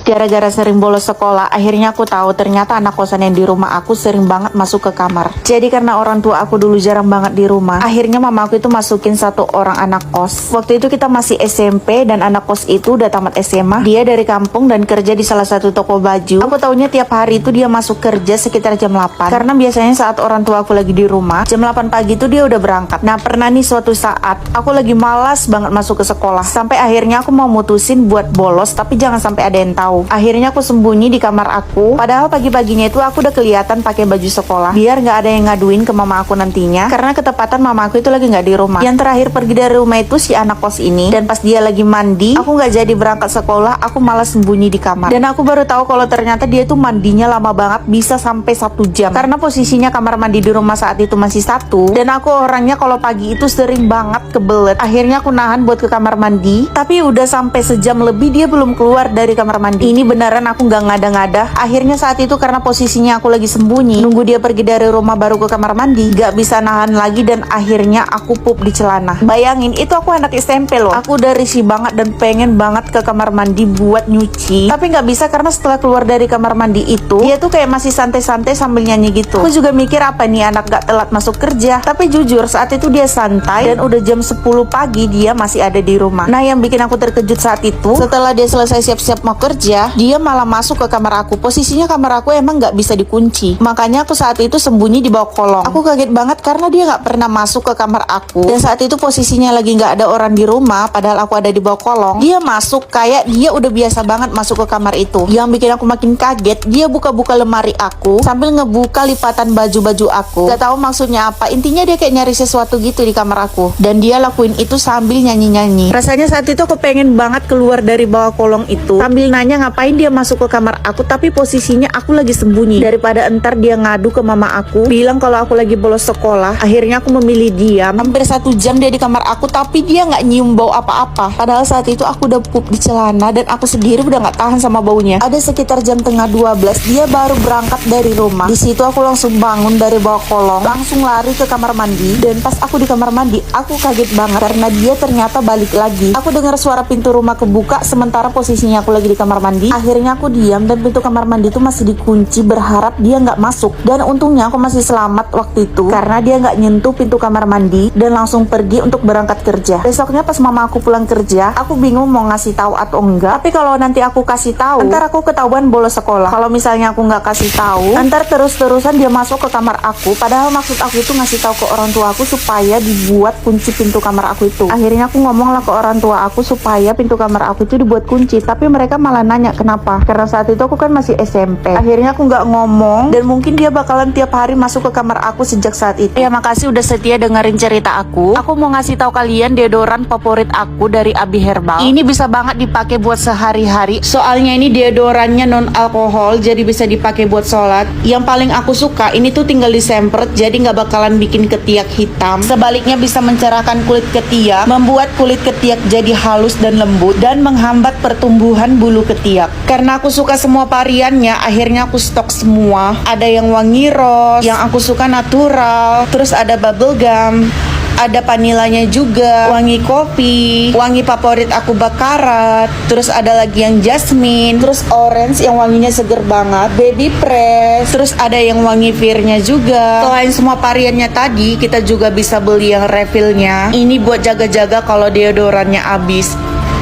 Gara-gara sering bolos sekolah, akhirnya aku tahu ternyata anak kosan yang di rumah aku sering banget masuk ke kamar. Jadi karena orang tua aku dulu jarang banget di rumah, akhirnya mama aku itu masukin satu orang anak kos. Waktu itu kita masih SMP dan anak kos itu udah tamat SMA. Dia dari kampung dan kerja di salah satu toko baju. Aku taunya tiap hari itu dia masuk kerja sekitar jam 8. Karena biasanya saat orang tua aku lagi di rumah, jam 8 pagi itu dia udah berangkat. Nah, pernah nih suatu saat aku lagi malas banget masuk ke sekolah. Sampai akhirnya aku mau mutusin buat bolos, tapi jangan sampai ada yang tahu. Akhirnya aku sembunyi di kamar aku. Padahal pagi-paginya itu aku udah kelihatan pakai baju sekolah, biar nggak ada yang ngaduin ke mama aku nantinya. Karena ketepatan mama aku itu lagi nggak di rumah. Yang terakhir pergi dari rumah itu si anak kos ini. Dan pas dia lagi mandi, aku nggak jadi berangkat sekolah. Aku malah sembunyi di kamar. Dan aku baru tahu kalau ternyata dia tuh mandinya lama banget, bisa sampai 1 jam. Karena posisinya kamar mandi di rumah saat itu masih satu. Dan aku orangnya kalau pagi itu sering banget kebelet. Akhirnya aku nahan buat ke kamar mandi. Tapi udah sampai sejam lebih dia belum keluar dari kamar mandi. Ini beneran aku nggak ngada-ngada. Akhirnya saat itu karena posisinya aku lagi sembunyi, nunggu dia pergi dari rumah baru ke kamar mandi, nggak bisa nahan lagi dan akhirnya aku pup di celana. Bayangin, itu aku anak SMP loh. Aku udah risih banget dan pengen banget ke kamar mandi buat nyuci, tapi nggak bisa karena setelah keluar dari kamar mandi itu, dia tuh kayak masih santai-santai sambil nyanyi gitu. Aku juga mikir apa nih anak gak telat masuk kerja. Tapi jujur saat itu dia santai dan udah jam 10 pagi dia masih ada di rumah. Nah, yang bikin aku terkejut saat itu, setelah dia selesai siap-siap mau kerja, dia malah masuk ke kamar aku. Posisinya kamar aku emang nggak bisa dikunci, makanya aku saat itu sembunyi di bawah kolong. Aku kaget banget karena dia nggak pernah masuk ke kamar aku. Dan saat itu posisinya lagi nggak ada orang di rumah, padahal aku ada di bawah kolong. Dia masuk kayak dia udah biasa banget masuk ke kamar itu. Yang bikin aku makin kaget, dia buka-buka lemari aku sambil ngebuka lipatan baju-baju aku. Gak tahu maksudnya apa. Intinya dia kayak nyari sesuatu gitu di kamar aku. Dan dia lakuin itu sambil nyanyi-nyanyi. Rasanya saat itu aku pengen banget keluar dari bawah kolong itu sambil nanya ngapain dia masuk ke kamar aku, tapi posisinya aku lagi sembunyi. Daripada entar dia ngadu ke mama aku, bilang kalau aku lagi bolos sekolah, akhirnya aku memilih diam. Hampir 1 jam dia di kamar aku, tapi dia nggak nyium bau apa-apa. Padahal saat itu aku udah pup di celana dan aku sendiri udah nggak tahan sama baunya. Ada sekitar jam tengah 12, dia baru berangkat dari rumah. Di situ aku langsung bangun dari bawah kolong, langsung lari ke kamar mandi. Dan pas aku di kamar mandi, aku kaget banget karena dia ternyata balik lagi. Aku dengar suara pintu rumah kebuka, sementara posisinya aku lagi di kamar mandi. Akhirnya aku diam dan pintu kamar mandi itu masih dikunci, berharap dia nggak masuk. Dan untungnya aku masih selamat waktu itu karena dia nggak nyentuh pintu kamar mandi dan langsung pergi untuk berangkat kerja. Besoknya pas mama aku pulang kerja, aku bingung mau ngasih tahu atau enggak. Tapi kalau nanti aku kasih tahu, ntar aku ketahuan bolos sekolah. Kalau misalnya aku nggak kasih tahu, ntar terus-terusan dia masuk ke kamar aku. Padahal maksud aku itu ngasih tahu ke orang tua aku supaya dibuat kunci pintu kamar aku itu. Akhirnya aku ngomong lah ke orang tua aku supaya pintu kamar aku itu dibuat kunci. Tapi mereka malah nanya kenapa. Karena saat itu aku kan masih SMP. Akhirnya aku nggak ngomong dan mungkin dia bakalan tiap hari masuk ke kamar aku sejak saat itu. Ya makasih udah setia dengerin cerita aku. Aku mau ngasih tahu kalian deodoran favorit aku dari Abi Herbal. Ini bisa banget dipakai buat sehari-hari. Soalnya ini deodorannya non alkohol, jadi bisa dipakai buat sholat. Yang paling aku suka ini tuh tinggal disemprot, jadi nggak bakalan bikin ketiak hitam. Sebaliknya bisa mencerahkan kulit ketiak, membuat kulit ketiak jadi halus dan lembut, dan menghambat pertumbuhan bulu ketiak. Karena aku suka semua variannya, akhirnya aku stok semua. Ada yang wangi rose, yang aku suka natural, terus ada bubble gum, ada vanilanya juga, wangi kopi, wangi favorit aku bakarat, terus ada lagi yang jasmine, terus orange yang wanginya seger banget, baby press, terus ada yang wangi firnya juga. Selain semua variannya tadi, kita juga bisa beli yang refillnya. Ini buat jaga-jaga kalau deodorannya habis.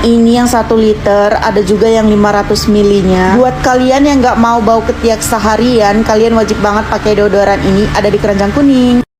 Ini yang 1 liter, ada juga yang 500 ml-nya. Buat kalian yang nggak mau bau ketiak seharian, kalian wajib banget pakai deodoran ini, ada di keranjang kuning.